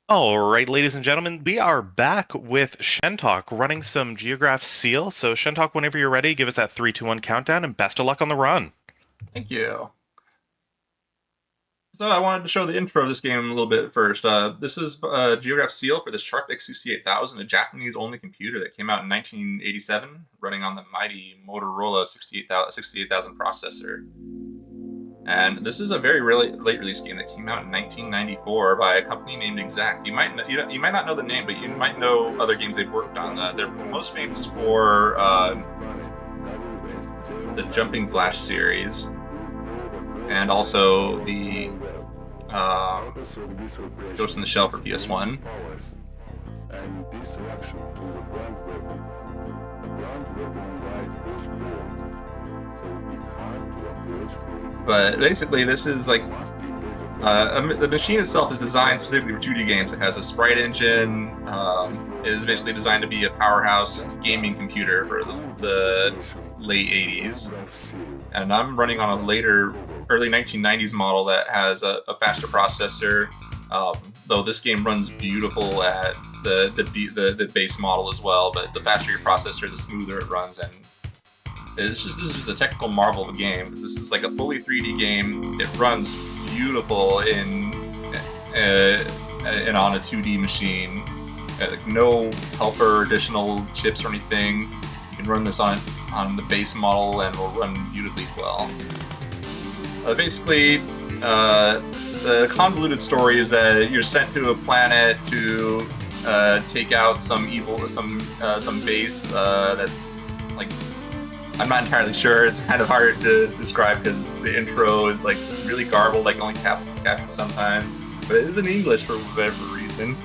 All right, ladies and gentlemen, we are back with Shentok running some Geograph Seal. So, Shentok, whenever you're ready, give us that 3, 2, 1 countdown and best of luck on the run. Thank you. So I wanted to show the intro of this game a little bit first. This is Geograph Seal for the Sharp XCC8000, a Japanese-only computer that came out in 1987, running on the mighty Motorola 68000 processor. And this is a very really late release game that came out in 1994 by a company named Exact. You might not know the name, but you might know other games they've worked on. They're most famous for the Jumping Flash series, and also the Ghost in the Shell for PS1. But basically, this is like the machine itself is designed specifically for 2D games. It has a sprite engine. It is basically designed to be a powerhouse gaming computer for the late 80s. And I'm running on a later, early 1990s model that has a faster processor. Though this game runs beautiful at the base model as well. But the faster your processor, the smoother it runs, and this is just a technical marvel of a game, because this is like a fully 3D game. It runs beautiful in on a 2D machine. No helper additional chips or anything. You can run this on the base model and it will run beautifully well. Basically, the convoluted story is that you're sent to a planet to take out some base that's like, I'm not entirely sure. It's kind of hard to describe because the intro is like really garbled, like only captioned sometimes. But it is in English for whatever reason.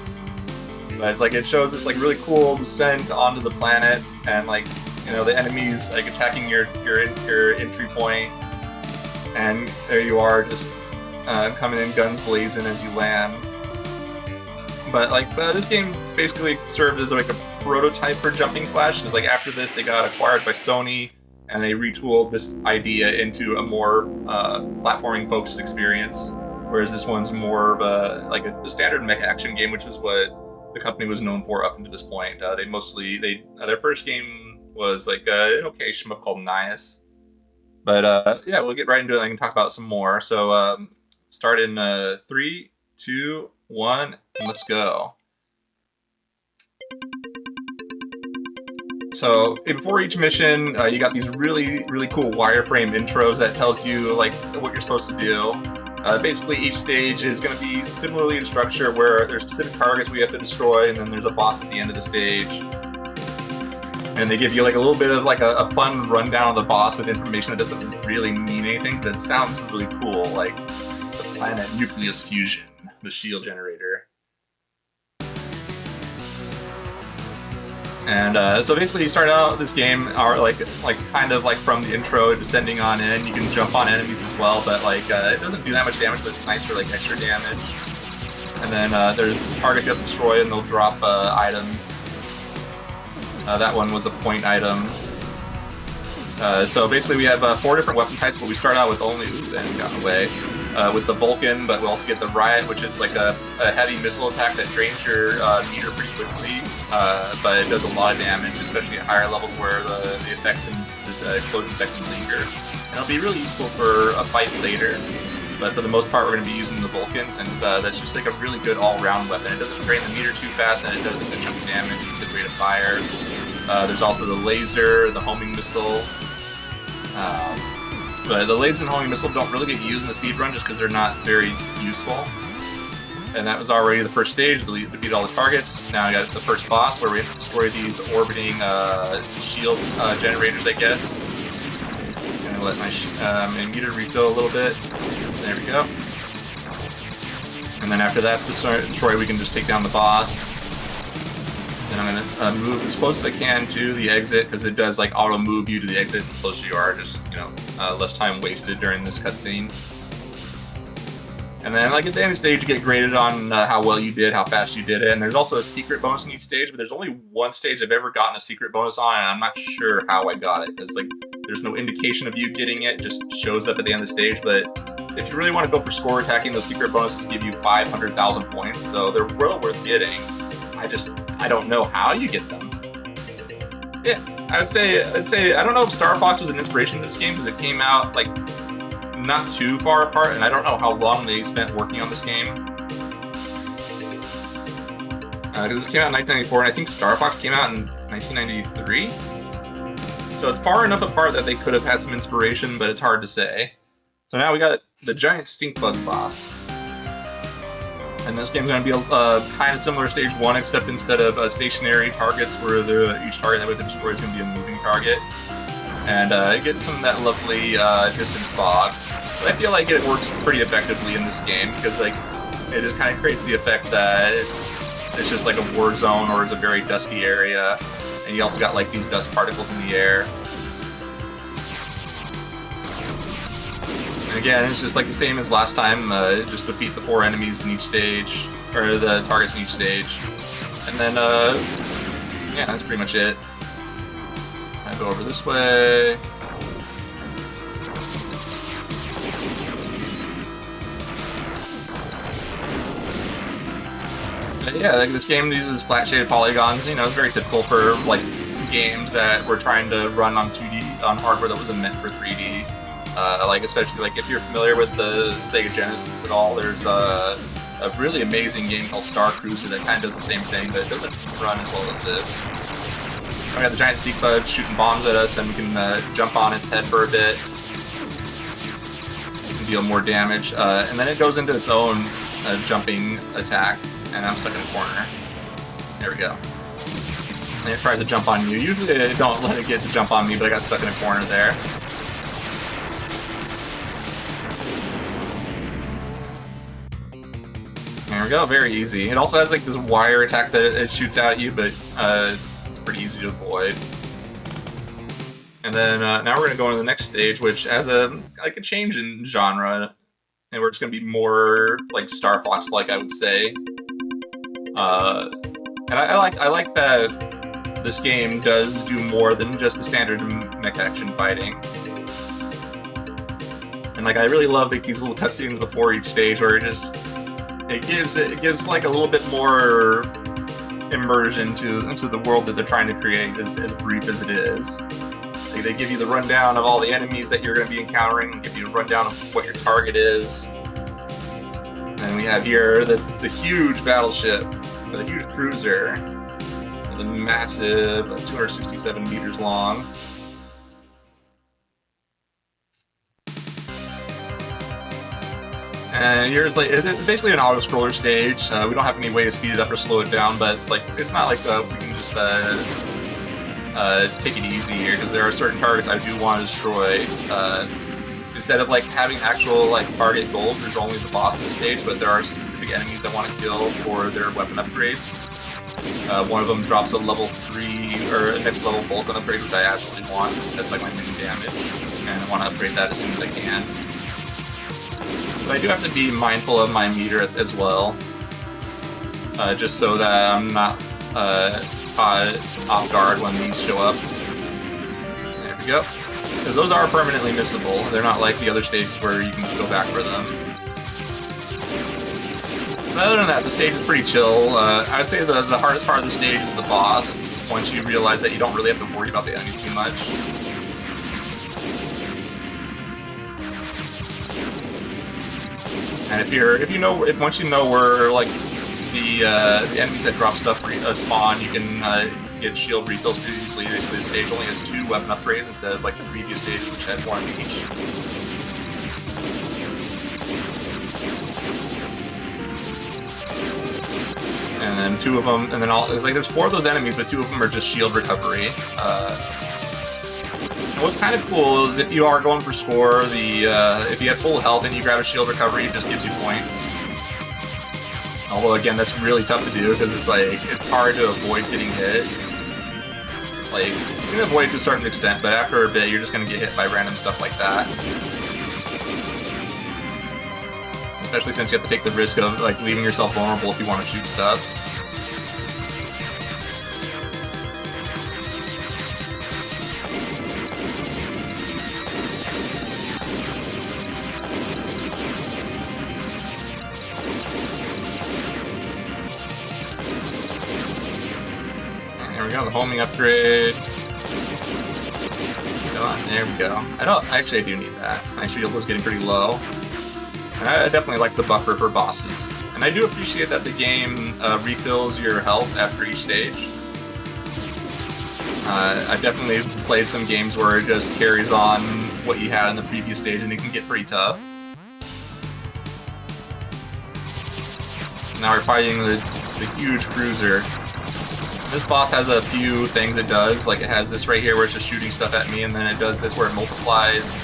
But it's like it shows this like really cool descent onto the planet, and like, you know, the enemies like attacking your entry point, and there you are just coming in guns blazing as you land. But like this game basically served as like a prototype for Jumping Flash, because like after this they got acquired by Sony, and they retooled this idea into a more platforming focused experience, whereas this one's more of a standard mech action game, which is what the company was known for up until this point. Their first game was like an okay shmup called Nias. But yeah, we'll get right into it and I can talk about some more. So start in 3, 2, 1, and let's go. So before each mission, you got these really, really cool wireframe intros that tells you like what you're supposed to do. Basically, each stage is going to be similarly in structure, where there's specific targets we have to destroy, and then there's a boss at the end of the stage. And they give you like a little bit of like a fun rundown of the boss with information that doesn't really mean anything, but it sounds really cool, like the planet Nucleus Fusion, the shield generator. And so basically, you start out this game are like kind of like from the intro, descending on in. You can jump on enemies as well, but like it doesn't do that much damage, but it's nice for like extra damage. And then there's a target you have to destroy, and they'll drop items. That one was a point item. So basically, we have 4 different weapon types, but we start out with only and got away with the Vulcan, but we also get the Riot, which is like a heavy missile attack that drains your meter pretty quickly. But it does a lot of damage, especially at higher levels where the effect and the explosion effect can linger. And it'll be really useful for a fight later. But for the most part, we're going to be using the Vulcan, since that's just like a really good all-round weapon. It doesn't drain the meter too fast, and it does a chunk of damage. It's a good rate of fire. There's also the laser, the homing missile. But the laser and homing missile don't really get used in the speedrun just because they're not very useful. And that was already the first stage, defeat all the targets. Now I got the first boss, where we have to destroy these orbiting shield generators, I guess. I'm gonna let my meter refill a little bit. There we go. And then after that's destroyed, we can just take down the boss. Then I'm gonna move as close as I can to the exit, because it does like auto move you to the exit the closer you are, just, you know, less time wasted during this cutscene. And then, like, at the end of the stage, you get graded on how well you did, how fast you did it. And there's also a secret bonus in each stage, but there's only one stage I've ever gotten a secret bonus on, and I'm not sure how I got it, because, like, there's no indication of you getting it. It just shows up at the end of the stage. But if you really want to go for score attacking, those secret bonuses give you 500,000 points, so they're well worth getting. I don't know how you get them. Yeah, I'd say I don't know if Star Fox was an inspiration to this game because it came out like not too far apart, and I don't know how long they spent working on this game. Because this came out in 1994, and I think Star Fox came out in 1993. So it's far enough apart that they could have had some inspiration, but it's hard to say. So now we got the giant stink bug boss. And this game's going to be kind of similar to Stage 1, except instead of stationary targets where each target that would be destroyed is going to be a moving target. And get some of that lovely distance fog. But I feel like it works pretty effectively in this game, because like it just kind of creates the effect that it's just like a war zone or it's a very dusty area. And you also got like these dust particles in the air. And again, it's just like the same as last time, just defeat the 4 enemies in each stage, or the targets in each stage. And then, yeah, that's pretty much it. I go over this way. But yeah, like this game uses flat shaded polygons. You know, it's very typical for like games that were trying to run on 2D on hardware that wasn't meant for 3D. Like especially like if you're familiar with the Sega Genesis at all, there's a really amazing game called Star Cruiser that kind of does the same thing, but it doesn't run as well as this. We got the giant stink bug shooting bombs at us, and we can jump on its head for a bit. We can deal more damage, and then it goes into its own jumping attack, and I'm stuck in a corner. There we go. And it tries to jump on you. Usually I don't let it get to jump on me, but I got stuck in a corner there. There we go, very easy. It also has like this wire attack that it shoots at you, but it's pretty easy to avoid. And then now we're gonna go into the next stage, which has a change in genre, and we're just gonna be more like Star Fox-like, I would say. And I like that this game does do more than just the standard mech action fighting. And like I really love like these little cutscenes before each stage where it gives like a little bit more immersion into the world that they're trying to create, as brief as it is. Like, they give you the rundown of all the enemies that you're going to be encountering, give you a rundown of what your target is. And we have here the huge battleship, the huge cruiser, the massive 267 meters long. And here's like it's basically an auto-scroller stage. We don't have any way to speed it up or slow it down, but like it's not like we can just take it easy here, because there are certain targets I do want to destroy. Instead of like having actual like target goals, there's only the boss in the stage, but there are specific enemies I want to kill for their weapon upgrades. One of them drops a level 3 or a next level Vulcan upgrade, which I absolutely want, since that's like my main damage, and I want to upgrade that as soon as I can. But I do have to be mindful of my meter as well, just so that I'm not caught off guard when these show up. There we go. Because those are permanently missable. They're not like the other stages where you can just go back for them. But other than that, the stage is pretty chill. I'd say the hardest part of the stage is the boss, once you realize that you don't really have to worry about the enemies too much. And once you know where like the enemies that drop stuff spawn, you can get shield refills pretty easily. Basically, the stage only has 2 weapon upgrades instead of like the previous stage, which had 1 each. And then 2 of them, and then there's 4 of those enemies, but 2 of them are just shield recovery. And what's kind of cool is if you are going for score, if you have full health and you grab a shield recovery, it just gives you points. Although again, that's really tough to do because it's hard to avoid getting hit. Like, you can avoid to a certain extent, but after a bit, you're just gonna get hit by random stuff like that. Especially since you have to take the risk of like leaving yourself vulnerable if you want to shoot stuff. There we go, the homing upgrade. Come on, there we go. I do need that. My shield was getting pretty low. And I definitely like the buffer for bosses. And I do appreciate that the game refills your health after each stage. I definitely played some games where it just carries on what you had in the previous stage and it can get pretty tough. Now we're fighting the huge cruiser. This boss has a few things it does, like it has this right here where it's just shooting stuff at me, and then it does this where it multiplies.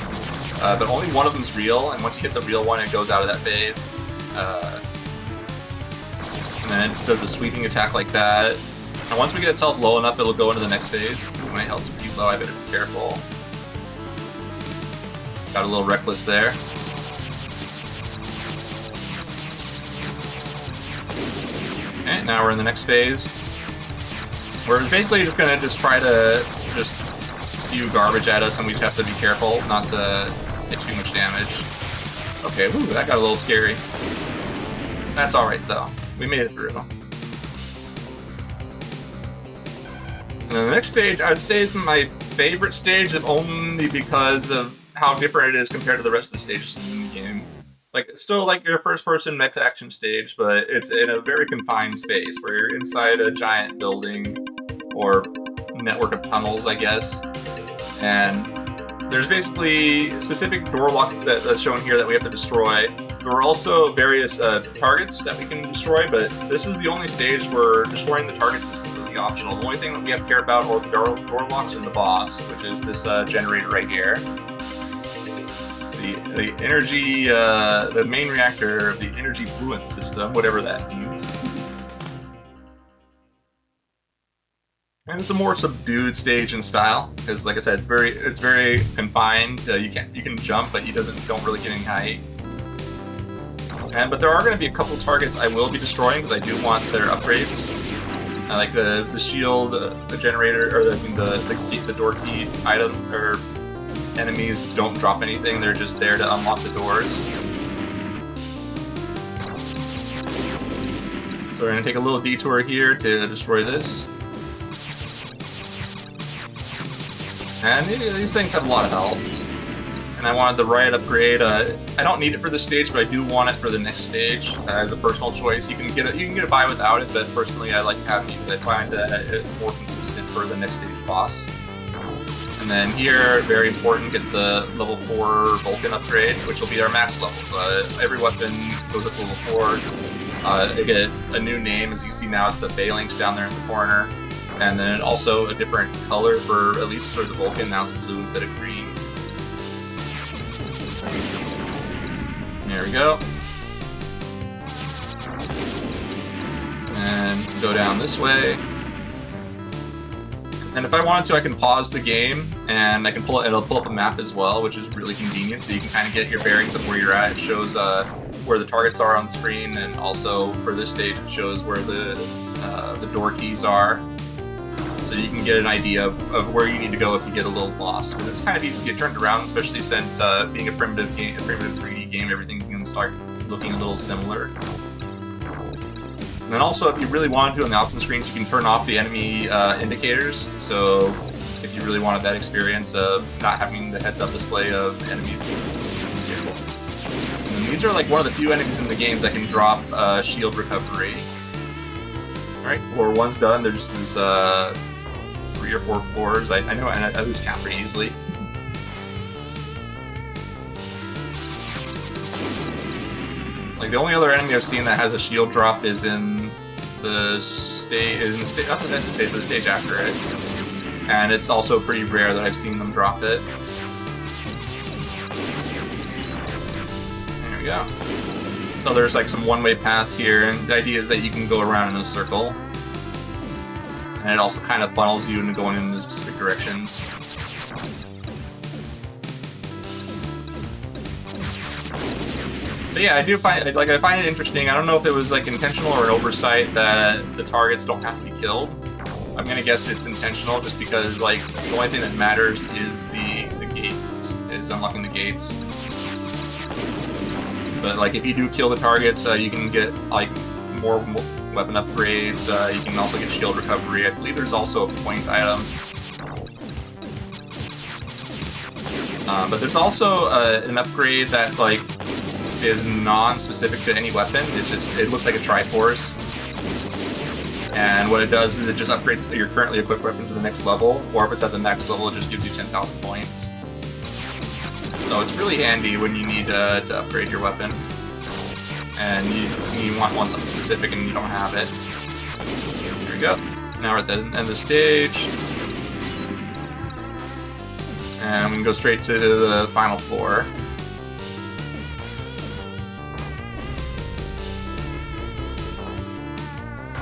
But only one of them's real, and once you hit the real one, it goes out of that phase. And then it does a sweeping attack like that. And once we get its health low enough, it'll go into the next phase. My health's pretty low, I better be careful. Got a little reckless there. Okay, now we're in the next phase. We're basically just gonna try to spew garbage at us, and we just have to be careful not to take too much damage. Okay, whew, that got a little scary. That's alright though. We made it through. And then the next stage, I'd say it's my favorite stage, if only because of how different it is compared to the rest of the stages in the game. Like, it's still like your first-person mech action stage, but it's in a very confined space where you're inside a giant building or network of tunnels, I guess. And there's basically specific door locks that's shown here that we have to destroy. There are also various targets that we can destroy, but this is the only stage where destroying the targets is completely optional. The only thing that we have to care about are the door locks and the boss, which is this generator right here. The energy, the main reactor of the energy fluent system, whatever that means. And it's a more subdued stage in style, because like I said, it's very confined. You can jump, but you don't really get any height. But there are going to be a couple targets I will be destroying because I do want their upgrades. Like the shield, the generator, or the door key item or enemies don't drop anything. They're just there to unlock the doors. So we're going to take a little detour here to destroy this. And these things have a lot of health. And I wanted the riot upgrade. I don't need it for this stage, but I do want it for the next stage as a personal choice. You can get it by without it, but personally I like having it. I find that it's more consistent for the next stage boss. And then here, very important, get the level 4 Vulcan upgrade, which will be our max level. Every weapon goes up to level 4. They get a new name, as you see now. It's the Phalanx down there in the corner. And then also a different color for, at least for the Vulcan. Now it's blue instead of green. There we go. And go down this way. And if I wanted to, I can pause the game, and I can it'll pull up a map as well, which is really convenient, so you can kind of get your bearings of where you're at. It shows where the targets are on the screen, and also for this stage, it shows where the door keys are. So you can get an idea of where you need to go if you get a little lost. Because it's kind of easy to get turned around, especially since being a primitive 3D game, everything can start looking a little similar. And then also, if you really wanted to, on the option screens, you can turn off the enemy indicators. So if you really wanted that experience of not having the heads-up display of enemies. And these are like one of the few enemies in the games that can drop shield recovery. Alright, floor 1's done. There's this 3 or 4 floors. I know I lose count pretty easily. Like, the only other enemy I've seen that has a shield drop is in the stage after it. And it's also pretty rare that I've seen them drop it. There we go. So there's like some one-way paths here, and the idea is that you can go around in a circle. And it also kind of funnels you into going in the specific directions. So yeah, I find it interesting. I don't know if it was like intentional or an oversight that the targets don't have to be killed. I'm gonna guess it's intentional, just because like the only thing that matters is the gates, is unlocking the gates. But like if you do kill the targets, you can get like more weapon upgrades. You can also get shield recovery. I believe there's also a point item. But there's also an upgrade that like is non-specific to any weapon. It looks like a Triforce. And what it does is it just upgrades your currently equipped weapon to the next level, or if it's at the next level, it just gives you 10,000 points. So it's really handy when you need to upgrade your weapon. And you want something specific and you don't have it. Here we go. Now we're at the end of the stage. And we can go straight to the final floor.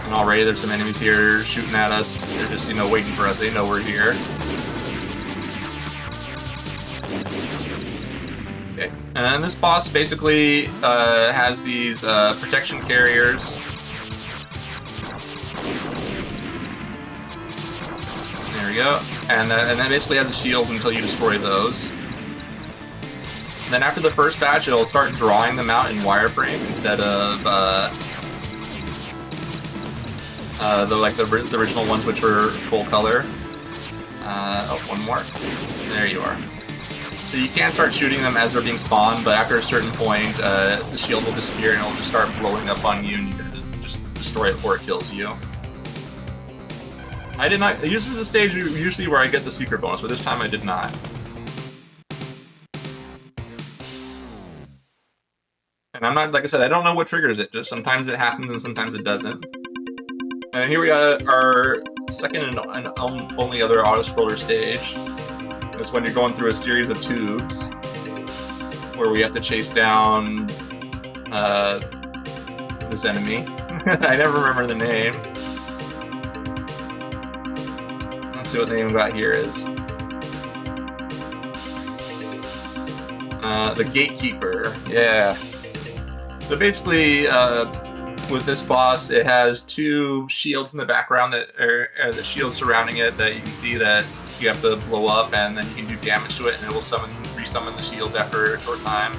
And already there's some enemies here shooting at us. They're just, waiting for us. They know we're here. Okay. And this boss basically has these protection carriers. There we go. And that basically has a shield until you destroy those. And then after the first batch, it'll start drawing them out in wireframe instead of the original ones, which were full color. Oh, one more. There you are. So you can start shooting them as they're being spawned, but after a certain point, the shield will disappear and it'll just start blowing up on you, and you can just destroy it before it kills you. I did not. This is the stage usually where I get the secret bonus, but this time I did not. And I'm not, like I said, I don't know what triggers it. Just sometimes it happens and sometimes it doesn't. And here we got our second and only other auto-scroller stage. This one you're going through a series of tubes where we have to chase down this enemy. I never remember the name. Let's see what the name we got here is. The Gatekeeper. Yeah. So basically, with this boss, it has two shields in the background that are the shields surrounding it that you can see that you have to blow up, and then you can do damage to it, and it will resummon the shields after a short time.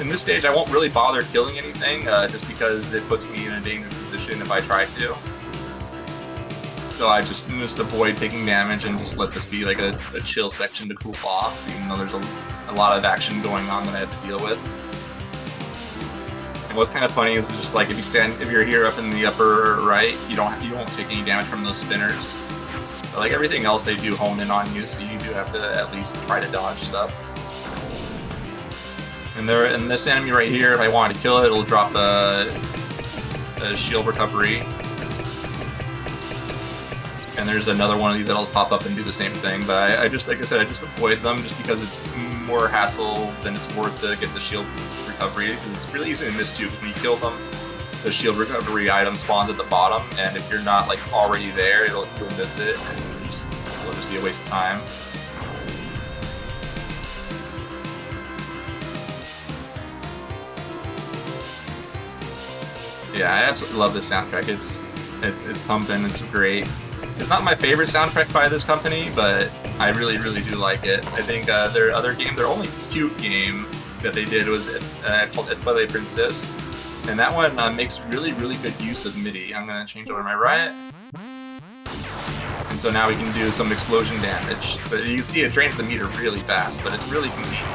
In this stage, I won't really bother killing anything, just because it puts me in a dangerous position if I try to. So I just avoid taking damage and just let this be like a chill section to cool off, even though there's a lot of action going on that I have to deal with. And what's kind of funny is just like if you're here up in the upper right, you won't take any damage from those spinners. But like everything else, they do hone in on you, so you do have to at least try to dodge stuff. And this enemy right here, if I wanted to kill it, it'll drop the shield recovery. And there's another one of these that'll pop up and do the same thing. But I just, like I said, I just avoid them just because it's more hassle than it's worth to get the shield recovery. Because it's really easy to miss too. When you kill them, the shield recovery item spawns at the bottom, and if you're not like already there, you'll miss it, and it'll just be a waste of time. Yeah, I absolutely love this soundtrack. It's pumping. It's great. It's not my favorite soundtrack by this company, but I really, really do like it. I think their other game, their only cute game that they did was called Twilight Princess. And that one makes really, really good use of MIDI. I'm going to change over my riot. And so now we can do some explosion damage. But you can see it drains the meter really fast, but it's really convenient.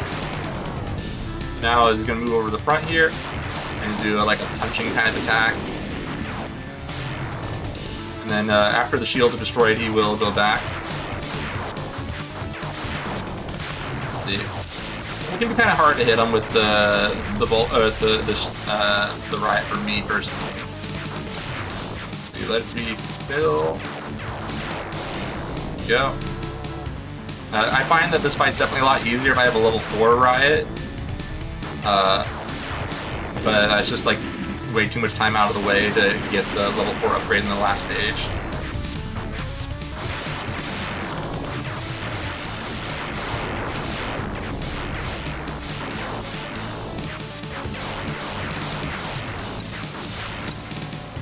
Now we're going to move over to the front here and do like a punching kind of attack. And then after the shields are destroyed, he will go back. Let's see. It can be kind of hard to hit him with the riot for me personally. Let's see, let's refill. Go. I find that this fight's definitely a lot easier if I have a level 4 riot. But it's just like way too much time out of the way to get the level 4 upgrade in the last stage.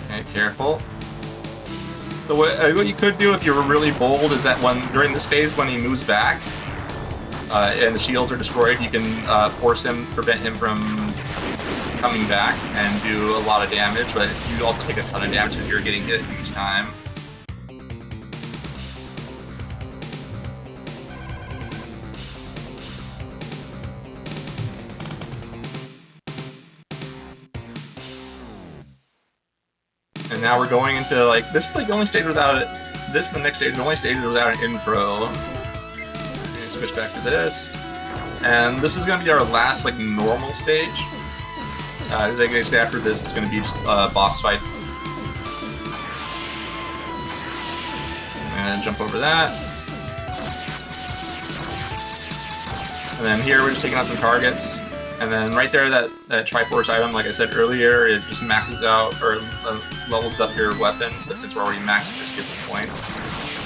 Okay, careful. So what you could do if you were really bold is that during this phase when he moves back and the shields are destroyed, you can prevent him from coming back and do a lot of damage, but you also take a ton of damage if you're getting hit each time. And now we're going into like, this is like the only stage without it. This and the next stage, the only stage without an intro. Switch back to this. And this is going to be our last like normal stage. As I guess after this, it's going to be just boss fights. And jump over that. And then here we're just taking out some targets. And then right there, that Triforce item, like I said earlier, it just maxes out or levels up your weapon. But since we're already maxed, it just gives us points.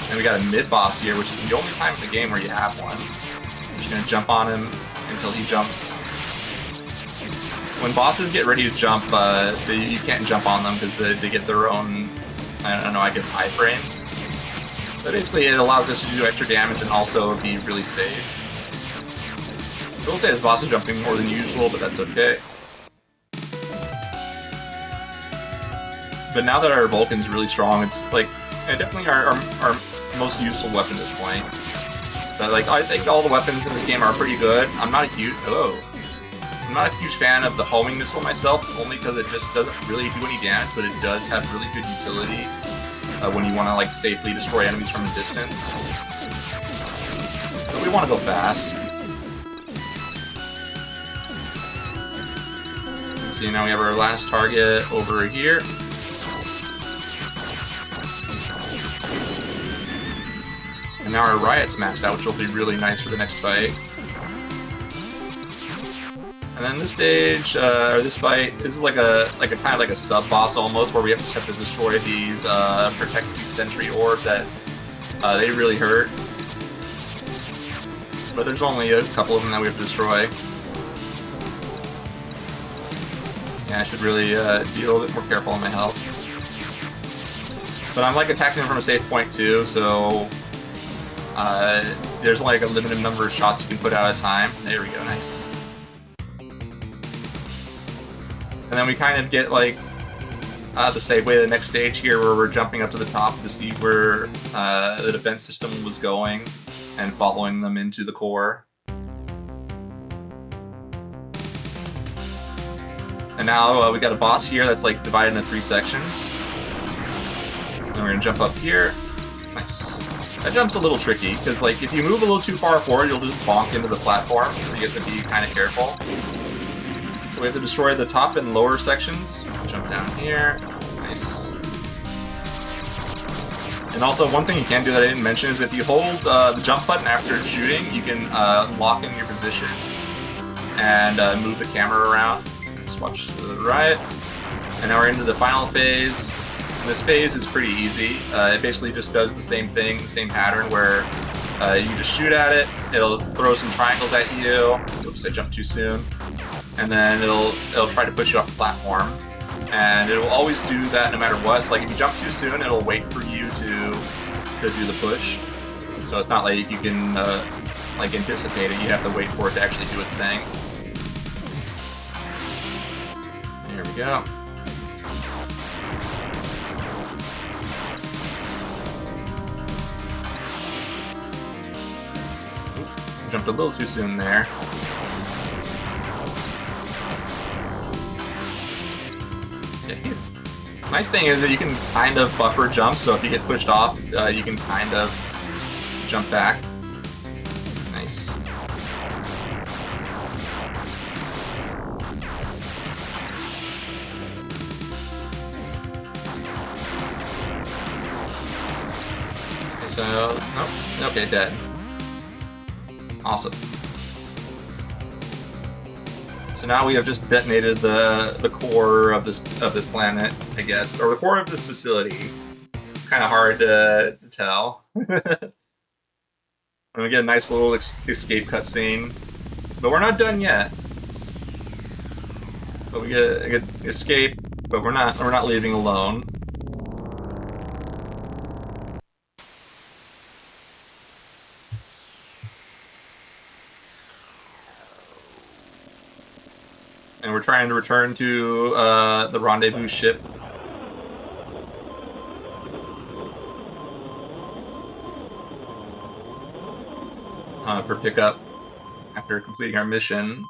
And we got a mid-boss here, which is the only time in the game where you have one. I'm just going to jump on him until he jumps. When bosses get ready to jump, you can't jump on them because they get their own, I don't know, I guess iframes. But basically it allows us to do extra damage and also be really safe. I will say this boss is jumping more than usual, but that's okay. But now that our Vulcan's really strong, it's like definitely our most useful weapon at this point. But like I think all the weapons in this game are pretty good. I'm not a huge fan of the homing missile myself, only because it just doesn't really do any damage, but it does have really good utility when you want to like safely destroy enemies from a distance. But we want to go fast. See, now we have our last target over here. And now our Riot's maxed out, which will be really nice for the next fight. And then this stage, or this fight, this is like a kind of like a sub-boss almost, where we just have to destroy these, protect these sentry orbs that they really hurt. But there's only a couple of them that we have to destroy. Yeah, I should really be a little bit more careful on my health. But I'm like attacking them from a safe point too, so there's only like a limited number of shots you can put out at a time. There we go, nice. And then we kind of get like the segue to the next stage here, where we're jumping up to the top to see where the defense system was going and following them into the core. And now we got a boss here that's like divided into 3 sections. And we're gonna jump up here. Nice. That jump's a little tricky, because like if you move a little too far forward, you'll just bonk into the platform, so you have to be kind of careful. So we have to destroy the top and lower sections. Jump down here. Nice. And also, one thing you can do that I didn't mention is if you hold the jump button after shooting, you can lock in your position and move the camera around. Just watch to the right. And now we're into the final phase. And this phase is pretty easy. It basically just does the same thing, the same pattern, where you just shoot at it, it'll throw some triangles at you. Oops, I jumped too soon. And then it'll try to push you off the platform. And it will always do that no matter what. So like if you jump too soon, it'll wait for you to do the push. So it's not like you can like anticipate it. You have to wait for it to actually do its thing. There we go. Jumped a little too soon there. Nice thing is that you can kind of buffer jump, so if you get pushed off, you can kind of jump back. Nice. Okay, so, nope. Okay, dead. Awesome. So now we have just detonated the core of this planet, I guess, or the core of this facility. It's kind of hard to tell. And we get a nice little escape cutscene, but we're not done yet. But we get a good escape, but we're not leaving alone. And we're trying to return to the rendezvous ship. For pickup after completing our mission.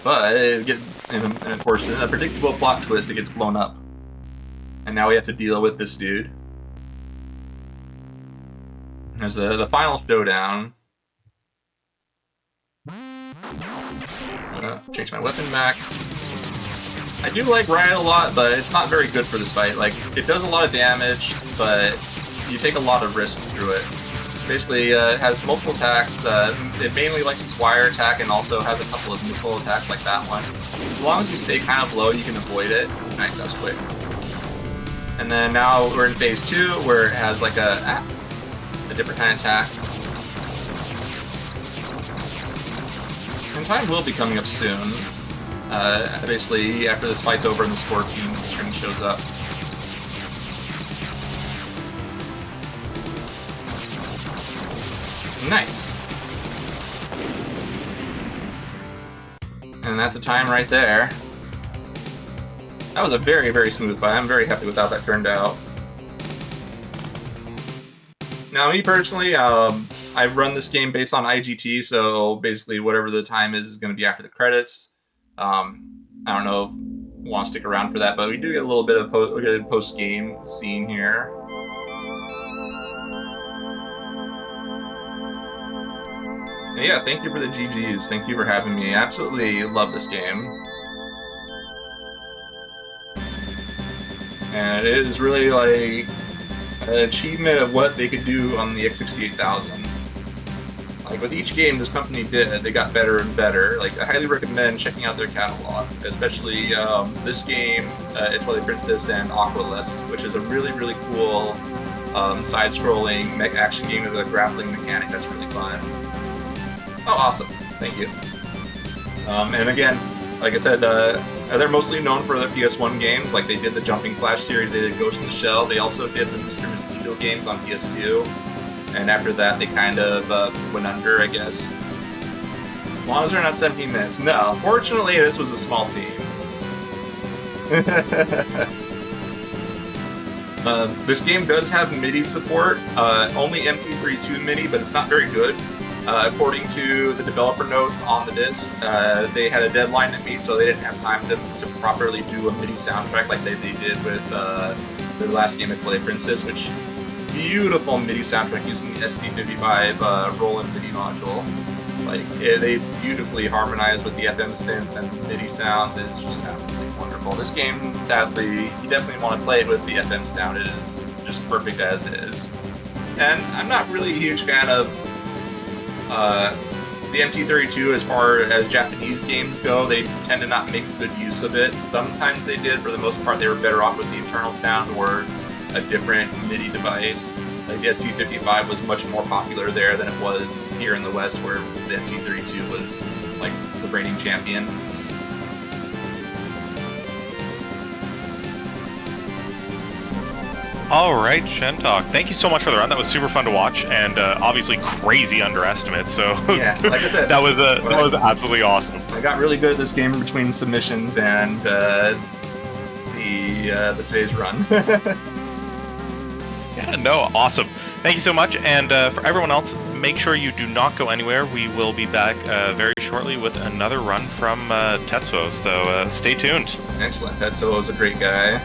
But, and of course, in a predictable plot twist, it gets blown up. And now we have to deal with this dude. There's the final showdown. Change my weapon back. I do like Riot a lot, but it's not very good for this fight. Like, it does a lot of damage, but you take a lot of risk through it. Basically, it has multiple attacks. It mainly likes its wire attack and also has a couple of missile attacks like that one. As long as you stay kind of low, you can avoid it. Nice, that was quick. And then now we're in phase 2, where it has like a different kind of attack. And time will be coming up soon. Basically, after this fight's over and the Scorpion screen shows up. Nice. And that's a time right there. That was a very, very smooth fight. I'm very happy with how that turned out. Now, me personally, I run this game based on IGT, so basically whatever the time is going to be after the credits. I don't know if you want to stick around for that, but we do get a little bit of post-game scene here. And yeah, thank you for the GGs. Thank you for having me. I absolutely love this game. And it is really like an achievement of what they could do on the X68000. Like with each game this company did, they got better and better. Like I highly recommend checking out their catalog, especially this game, Twilight Princess and Aqualess, which is a really, really cool side-scrolling mech action game with a grappling mechanic that's really fun. Oh, awesome. Thank you. And again, like I said, they're mostly known for their PS1 games. Like they did the Jumping Flash series, they did Ghost in the Shell, they also did the Mr. Mosquito games on PS2. And after that, they kind of went under, I guess. As long as they're not 17 minutes. No, fortunately, this was a small team. This game does have MIDI support, only MT32 MIDI, but it's not very good. According to the developer notes on the disc, they had a deadline to meet, so they didn't have time to properly do a MIDI soundtrack like they did with the last game of Twilight Princess, which beautiful MIDI soundtrack using the SC55 Roland MIDI module. Like they beautifully harmonize with the FM synth and MIDI sounds. It's just absolutely wonderful. This game, sadly, you definitely want to play it with the FM sound. It is just perfect as is. And I'm not really a huge fan of the MT32 as far as Japanese games go. They tend to not make good use of it. Sometimes they did. For the most part, they were better off with the internal sound or a different MIDI device. Like the SC55 was much more popular there than it was here in the West, where the MT32 was like the reigning champion. All right, Shentok, thank you so much for the run. That was super fun to watch, and obviously crazy underestimate. So yeah, like I said, that was absolutely awesome. I got really good at this game between submissions and the today's run. Yeah, no, awesome. Thank you so much. And for everyone else, make sure you do not go anywhere. We will be back very shortly with another run from Tetsuo. So stay tuned. Excellent. Tetsuo is a great guy.